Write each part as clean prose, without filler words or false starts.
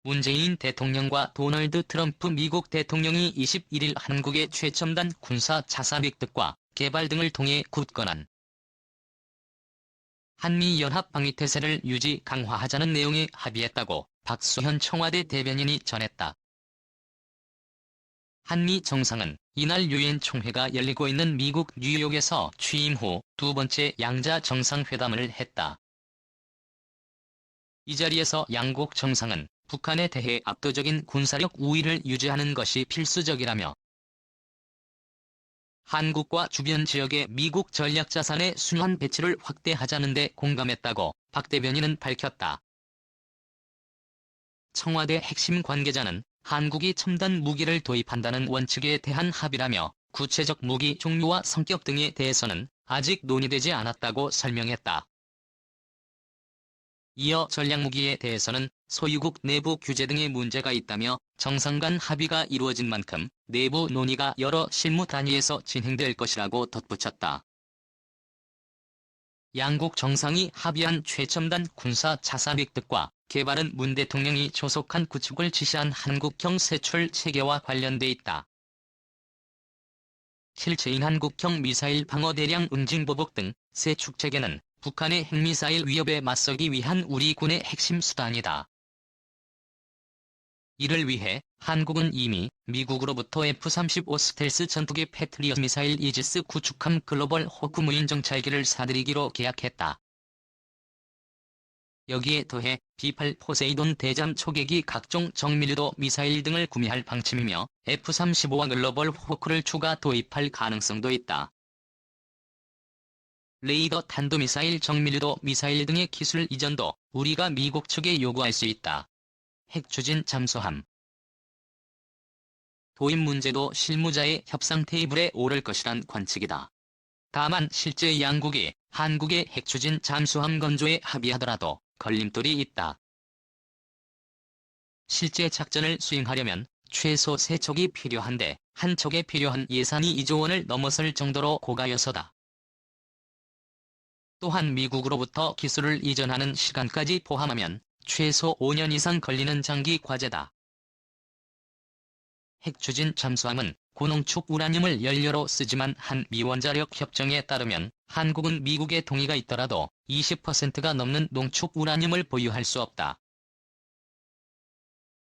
문재인 대통령과 도널드 트럼프 미국 대통령이 21일 한국의 최첨단 군사 자산 획득과 개발 등을 통해 굳건한 한미연합 방위태세를 유지 강화하자는 내용에 합의했다고 박수현 청와대 대변인이 전했다. 한미 정상은 이날 유엔 총회가 열리고 있는 미국 뉴욕에서 취임 후 두 번째 양자 정상회담을 했다. 이 자리에서 양국 정상은 북한에 대해 압도적인 군사력 우위를 유지하는 것이 필수적이라며 한국과 주변 지역의 미국 전략자산의 순환 배치를 확대하자는 데 공감했다고 박 대변인은 밝혔다. 청와대 핵심 관계자는 한국이 첨단 무기를 도입한다는 원칙에 대한 합의라며 구체적 무기 종류와 성격 등에 대해서는 아직 논의되지 않았다고 설명했다. 이어 전략무기에 대해서는 소유국 내부 규제 등의 문제가 있다며 정상 간 합의가 이루어진 만큼 내부 논의가 여러 실무 단위에서 진행될 것이라고 덧붙였다. 양국 정상이 합의한 최첨단 군사 자산 획득과 개발은 문 대통령이 조속한 구축을 지시한 한국형 세출 체계와 관련돼 있다. 실체인 한국형 미사일 방어 대량 응징 보복 등 세축 체계는 북한의 핵미사일 위협에 맞서기 위한 우리 군의 핵심 수단이다. 이를 위해 한국은 이미 미국으로부터 F-35 스텔스 전투기 패트리엇 미사일 이지스 구축함 글로벌 호크 무인 정찰기를 사들이기로 계약했다. 여기에 더해 B-8 포세이돈 대잠 초계기 각종 정밀유도 미사일 등을 구매할 방침이며 F-35와 글로벌 호크를 추가 도입할 가능성도 있다. 레이더 탄도미사일 정밀유도 미사일 등의 기술 이전도 우리가 미국 측에 요구할 수 있다. 핵추진 잠수함 도입 문제도 실무자의 협상 테이블에 오를 것이란 관측이다. 다만 실제 양국이 한국의 핵추진 잠수함 건조에 합의하더라도 걸림돌이 있다. 실제 작전을 수행하려면 최소 3척이 필요한데 한 척에 필요한 예산이 2조 원을 넘어설 정도로 고가여서다. 또한 미국으로부터 기술을 이전하는 시간까지 포함하면 최소 5년 이상 걸리는 장기 과제다. 핵추진 잠수함은 고농축 우라늄을 연료로 쓰지만 한미 원자력 협정에 따르면 한국은 미국의 동의가 있더라도 20%가 넘는 농축 우라늄을 보유할 수 없다.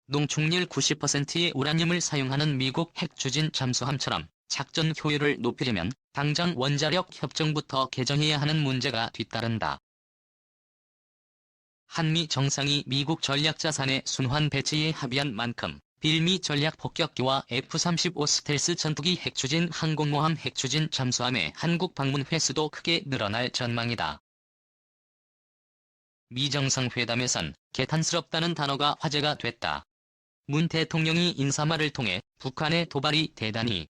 농축률 90%의 우라늄을 사용하는 미국 핵추진 잠수함처럼 작전 효율을 높이려면 당장 원자력 협정부터 개정해야 하는 문제가 뒤따른다. 한미 정상이 미국 전략자산의 순환 배치에 합의한 만큼 빌미 전략 폭격기와 F-35 스텔스 전투기 핵추진 항공모함 핵추진 잠수함의 한국 방문 횟수도 크게 늘어날 전망이다. 미 정상회담에선 개탄스럽다는 단어가 화제가 됐다. 문 대통령이 인사말을 통해 북한의 도발이 대단히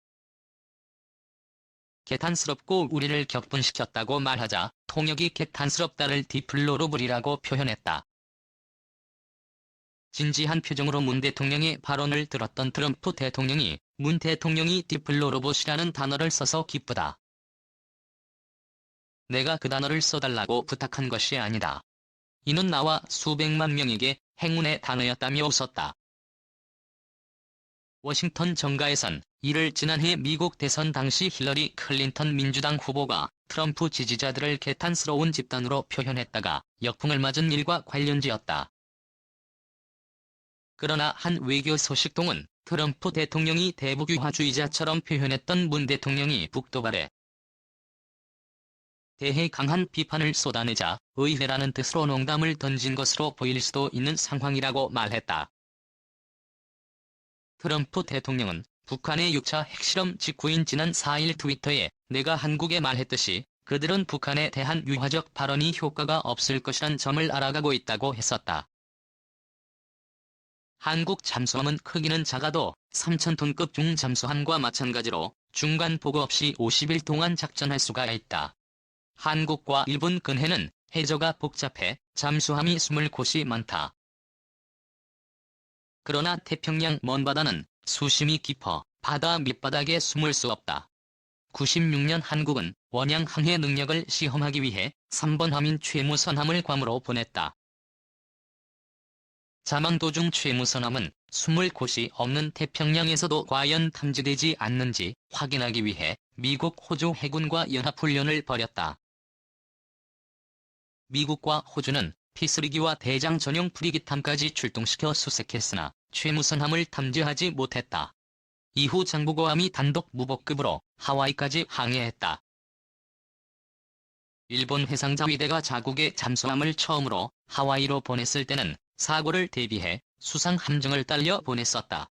개탄스럽고 우리를 격분시켰다고 말하자 통역이 개탄스럽다를 디플로러블이라고 표현했다. 진지한 표정으로 문 대통령의 발언을 들었던 트럼프 대통령이 문 대통령이 디플로러블이라는 단어를 써서 기쁘다. 내가 그 단어를 써달라고 부탁한 것이 아니다. 이는 나와 수백만 명에게 행운의 단어였다며 웃었다. 워싱턴 정가에선 이를 지난해 미국 대선 당시 힐러리 클린턴 민주당 후보가 트럼프 지지자들을 개탄스러운 집단으로 표현했다가 역풍을 맞은 일과 관련지었다. 그러나 한 외교 소식통은 트럼프 대통령이 대북유화주의자처럼 표현했던 문 대통령이 북도발에 대해 강한 비판을 쏟아내자 의외라는 뜻으로 농담을 던진 것으로 보일 수도 있는 상황이라고 말했다. 트럼프 대통령은 북한의 6차 핵실험 직후인 지난 4일 트위터에 내가 한국에 말했듯이 그들은 북한에 대한 유화적 발언이 효과가 없을 것이란 점을 알아가고 있다고 했었다. 한국 잠수함은 크기는 작아도 3,000톤급 중잠수함과 마찬가지로 중간 보고 없이 50일 동안 작전할 수가 있다. 한국과 일본 근해는 해저가 복잡해 잠수함이 숨을 곳이 많다. 그러나 태평양 먼바다는 수심이 깊어 바다 밑바닥에 숨을 수 없다. 96년 한국은 원양 항해 능력을 시험하기 위해 3번 함인 최무선함을 괌으로 보냈다. 자망 도중 최무선함은 숨을 곳이 없는 태평양에서도 과연 탐지되지 않는지 확인하기 위해 미국 호주 해군과 연합훈련을 벌였다. 미국과 호주는 P3기와 대장 전용 프리기함까지 출동시켜 수색했으나 최무선함을 탐지하지 못했다. 이후 장보고함이 단독 무복급으로 하와이까지 항해했다. 일본 해상자위대가 자국의 잠수함을 처음으로 하와이로 보냈을 때는 사고를 대비해 수상 함정을 딸려 보냈었다.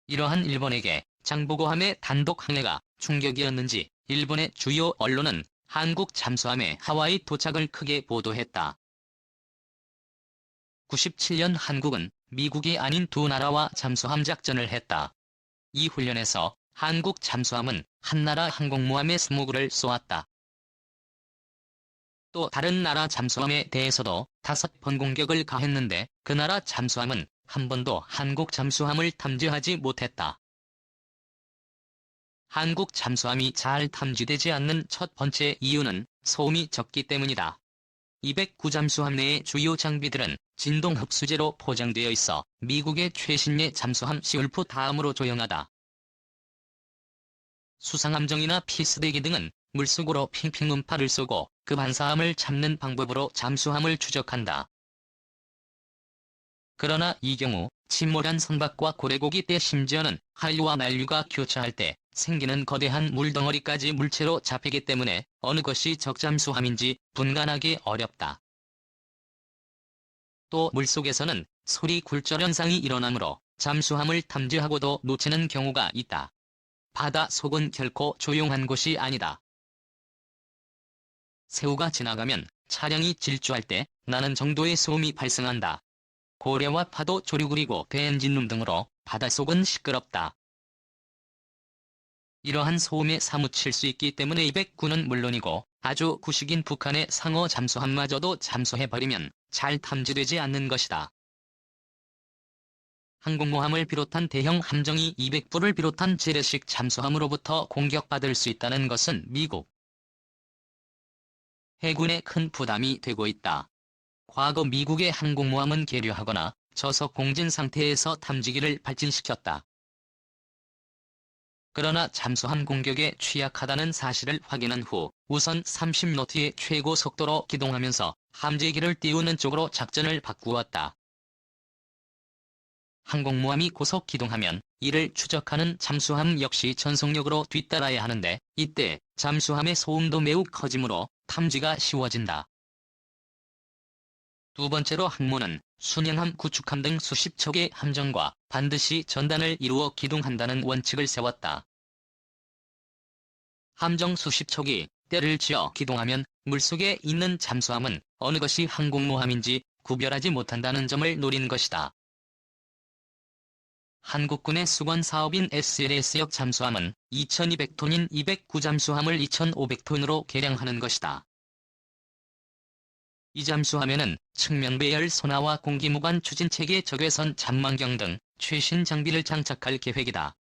이러한 일본에게 장보고함의 단독 항해가 충격이었는지 일본의 주요 언론은 한국 잠수함의 하와이 도착을 크게 보도했다. 97년 한국은 미국이 아닌 두 나라와 잠수함 작전을 했다. 이 훈련에서 한국 잠수함은 한나라 항공모함의 스모그를 쏘았다. 또 다른 나라 잠수함에 대해서도 5번 공격을 가했는데 그 나라 잠수함은 한 번도 한국 잠수함을 탐지하지 못했다. 한국 잠수함이 잘 탐지되지 않는 첫 번째 이유는 소음이 적기 때문이다. 209 잠수함 내의 주요 장비들은 진동 흡수제로 포장되어 있어 미국의 최신의 잠수함 시울프 다음으로 조용하다. 수상함정이나 피스대기 등은 물속으로 핑핑 음파를 쏘고 그 반사함을 잡는 방법으로 잠수함을 추적한다. 그러나 이 경우 침몰한 선박과 고래고기 때 심지어는 한류와 난류가 교차할 때 생기는 거대한 물덩어리까지 물체로 잡히기 때문에 어느 것이 적잠수함인지 분간하기 어렵다. 또 물속에서는 소리 굴절 현상이 일어나므로 잠수함을 탐지하고도 놓치는 경우가 있다. 바다 속은 결코 조용한 곳이 아니다. 새우가 지나가면 차량이 질주할 때 나는 정도의 소음이 발생한다. 고래와 파도 조류그리고 배엔진룸 등으로 바닷속은 시끄럽다. 이러한 소음에 사무칠 수 있기 때문에 209는 물론이고 아주 구식인 북한의 상어 잠수함마저도 잠수해버리면 잘 탐지되지 않는 것이다. 항공모함을 비롯한 대형 함정이 200부를 비롯한 재래식 잠수함으로부터 공격받을 수 있다는 것은 미국 해군에 큰 부담이 되고 있다. 과거 미국의 항공모함은 계류하거나 저속 공진 상태에서 탐지기를 발진시켰다. 그러나 잠수함 공격에 취약하다는 사실을 확인한 후 우선 30노트의 최고 속도로 기동하면서 함재기를 띄우는 쪽으로 작전을 바꾸었다. 항공모함이 고속 기동하면 이를 추적하는 잠수함 역시 전속력으로 뒤따라야 하는데 이때 잠수함의 소음도 매우 커지므로 탐지가 쉬워진다. 두 번째로 항모는 순양함, 구축함 등 수십 척의 함정과 반드시 전단을 이루어 기동한다는 원칙을 세웠다. 함정 수십 척이 때를 지어 기동하면 물속에 있는 잠수함은 어느 것이 항공모함인지 구별하지 못한다는 점을 노린 것이다. 한국군의 수건 사업인 SLS역 잠수함은 2200톤인 209 잠수함을 2500톤으로 개량하는 것이다. 이 잠수함에는 측면 배열 소나와 공기무관 추진체계 적외선 잠망경 등 최신 장비를 장착할 계획이다.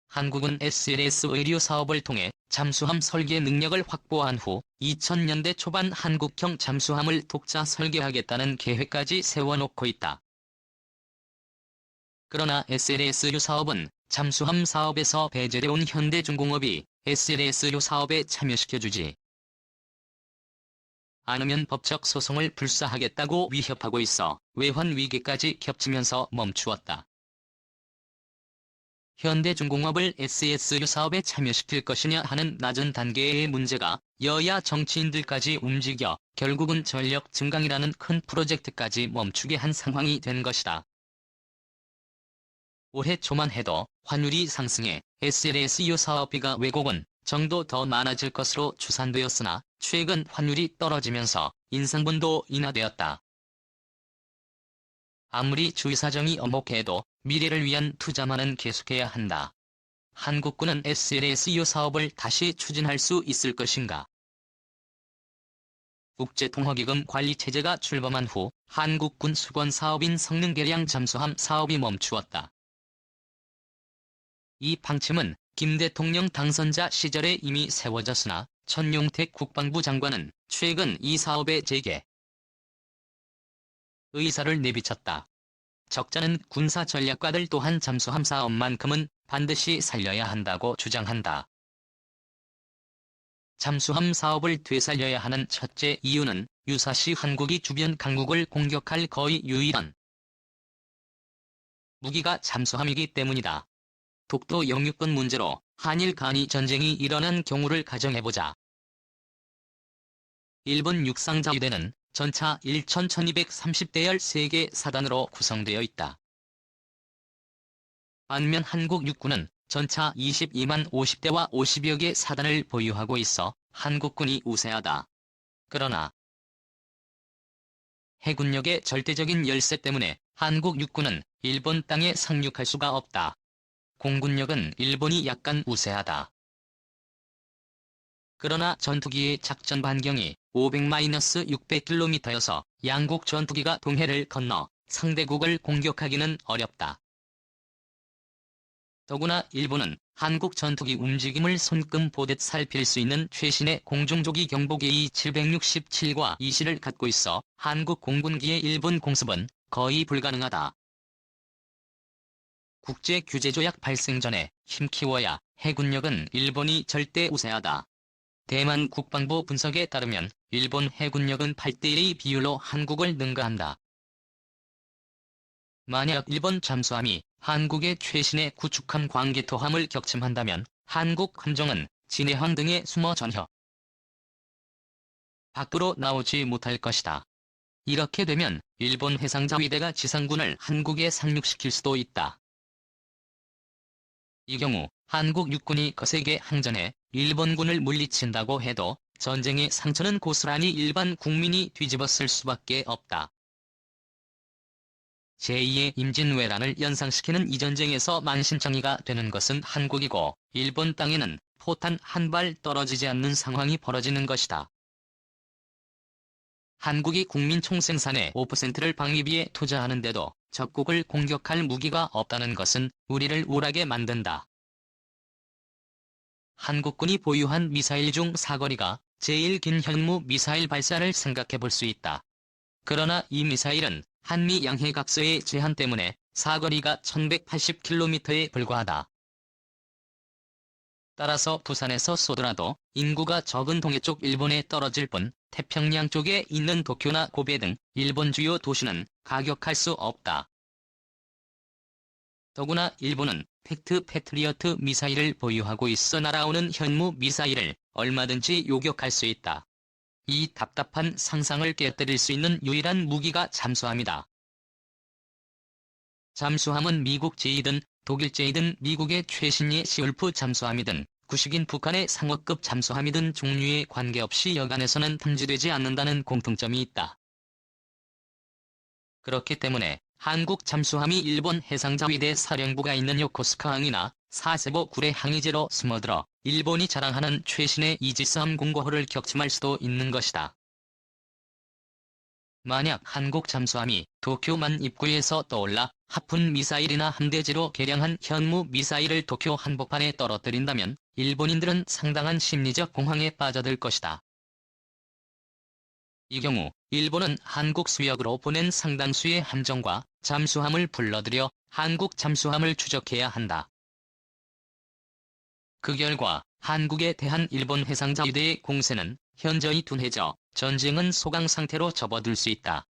한국은 SLS 의류 사업을 통해 잠수함 설계 능력을 확보한 후 2000년대 초반 한국형 잠수함을 독자 설계하겠다는 계획까지 세워놓고 있다. 그러나 SLS유 사업은 잠수함 사업에서 배제돼온 현대중공업이 SLS유 사업에 참여시켜주지 않으면 법적 소송을 불사하겠다고 위협하고 있어 외환 위기까지 겹치면서 멈추었다. 현대중공업을 SS유 사업에 참여시킬 것이냐 하는 낮은 단계의 문제가 여야 정치인들까지 움직여 결국은 전력 증강이라는 큰 프로젝트까지 멈추게 한 상황이 된 것이다. 올해 초만 해도 환율이 상승해 SLS유 사업비가 왜곡은 정도 더 많아질 것으로 추산되었으나 최근 환율이 떨어지면서 인상분도 인하되었다. 아무리 주의사정이 엄혹해도 미래를 위한 투자만은 계속해야 한다. 한국군은 SLS유 사업을 다시 추진할 수 있을 것인가? 국제통화기금 관리체제가 출범한 후 한국군 수건 사업인 성능개량 잠수함 사업이 멈추었다. 이 방침은 김 대통령 당선자 시절에 이미 세워졌으나 천용택 국방부 장관은 최근 이 사업의 재개, 의사를 내비쳤다. 적자는 군사 전략가들 또한 잠수함 사업만큼은 반드시 살려야 한다고 주장한다. 잠수함 사업을 되살려야 하는 첫째 이유는 유사시 한국이 주변 강국을 공격할 거의 유일한 무기가 잠수함이기 때문이다. 독도 영유권 문제로 한일 간이 전쟁이 일어난 경우를 가정해보자. 일본 육상자위대는 전차 1,1230대열 3개 사단으로 구성되어 있다. 반면 한국 육군은 전차 22만 50대와 50여 개 사단을 보유하고 있어 한국군이 우세하다. 그러나 해군력의 절대적인 열세 때문에 한국 육군은 일본 땅에 상륙할 수가 없다. 공군력은 일본이 약간 우세하다. 그러나 전투기의 작전 반경이 500-600km여서 양국 전투기가 동해를 건너 상대국을 공격하기는 어렵다. 더구나 일본은 한국 전투기 움직임을 손금 보듯 살필 수 있는 최신의 공중조기 경보기 E-767과 이시를 갖고 있어 한국 공군기의 일본 공습은 거의 불가능하다. 국제규제조약 발생 전에 힘키워야 해군력은 일본이 절대 우세하다. 대만 국방부 분석에 따르면 일본 해군력은 8대1의 비율로 한국을 능가한다. 만약 일본 잠수함이 한국의 최신의 구축함 광개토함을 격침한다면 한국 함정은 진해항 등에 숨어 전혀 밖으로 나오지 못할 것이다. 이렇게 되면 일본 해상자위대가 지상군을 한국에 상륙시킬 수도 있다. 이 경우 한국 육군이 거세게 항전해 일본군을 물리친다고 해도 전쟁의 상처는 고스란히 일반 국민이 뒤집었을 수밖에 없다. 제2의 임진왜란을 연상시키는 이 전쟁에서 만신창이가 되는 것은 한국이고 일본 땅에는 포탄 한 발 떨어지지 않는 상황이 벌어지는 것이다. 한국이 국민 총생산의 5%를 방위비에 투자하는데도 적국을 공격할 무기가 없다는 것은 우리를 우울하게 만든다. 한국군이 보유한 미사일 중 사거리가 제일 긴 현무 미사일 발사를 생각해 볼 수 있다. 그러나 이 미사일은 한미 양해각서의 제한 때문에 사거리가 1180km에 불과하다. 따라서 부산에서 쏘더라도 인구가 적은 동해 쪽 일본에 떨어질 뿐 태평양 쪽에 있는 도쿄나 고베 등 일본 주요 도시는 가격할 수 없다. 더구나 일본은 팩트 패트리어트 미사일을 보유하고 있어 날아오는 현무 미사일을 얼마든지 요격할 수 있다. 이 답답한 상상을 깨뜨릴 수 있는 유일한 무기가 잠수함이다. 잠수함은 미국 제이든 독일 제이든 미국의 최신의 시울프 잠수함이든 구식인 북한의 상어급 잠수함이든 종류에 관계없이 여간에서는 탐지되지 않는다는 공통점이 있다. 그렇기 때문에 한국 잠수함이 일본 해상자위대 사령부가 있는 요코스카항이나 사세보 구레 항이제로 숨어들어 일본이 자랑하는 최신의 이지스 항공고호를 격침할 수도 있는 것이다. 만약 한국 잠수함이 도쿄만 입구에서 떠올라 하푼 미사일이나 함대지로 개량한 현무 미사일을 도쿄 한복판에 떨어뜨린다면 일본인들은 상당한 심리적 공황에 빠져들 것이다. 이 경우 일본은 한국 수역으로 보낸 상당수의 함정과 잠수함을 불러들여 한국 잠수함을 추적해야 한다. 그 결과 한국에 대한 일본 해상자위대의 공세는 현저히 둔해져 전쟁은 소강 상태로 접어들 수 있다.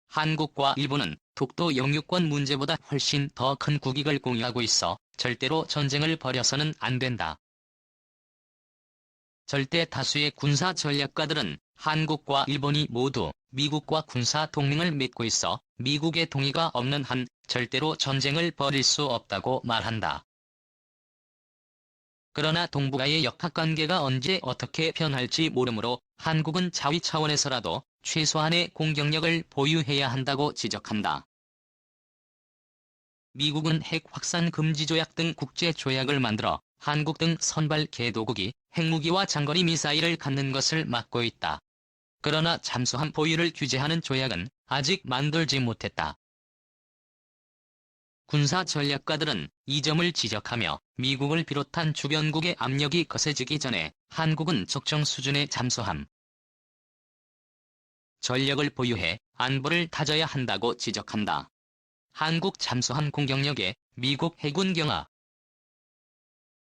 한국과 일본은 독도 영유권 문제보다 훨씬 더 큰 국익을 공유하고 있어 절대로 전쟁을 벌여서는 안 된다. 절대 다수의 군사 전략가들은 한국과 일본이 모두 미국과 군사 동맹을 맺고 있어 미국의 동의가 없는 한 절대로 전쟁을 벌일 수 없다고 말한다. 그러나 동북아의 역학관계가 언제 어떻게 변할지 모르므로 한국은 자위 차원에서라도 최소한의 공격력을 보유해야 한다고 지적한다. 미국은 핵 확산 금지 조약 등 국제 조약을 만들어 한국 등 선발 개도국이 핵무기와 장거리 미사일을 갖는 것을 막고 있다. 그러나 잠수함 보유를 규제하는 조약은 아직 만들지 못했다. 군사 전략가들은 이 점을 지적하며 미국을 비롯한 주변국의 압력이 거세지기 전에 한국은 적정 수준의 잠수함 전력을 보유해 안보를 다져야 한다고 지적한다. 한국 잠수함 공격력에 미국 해군 경하,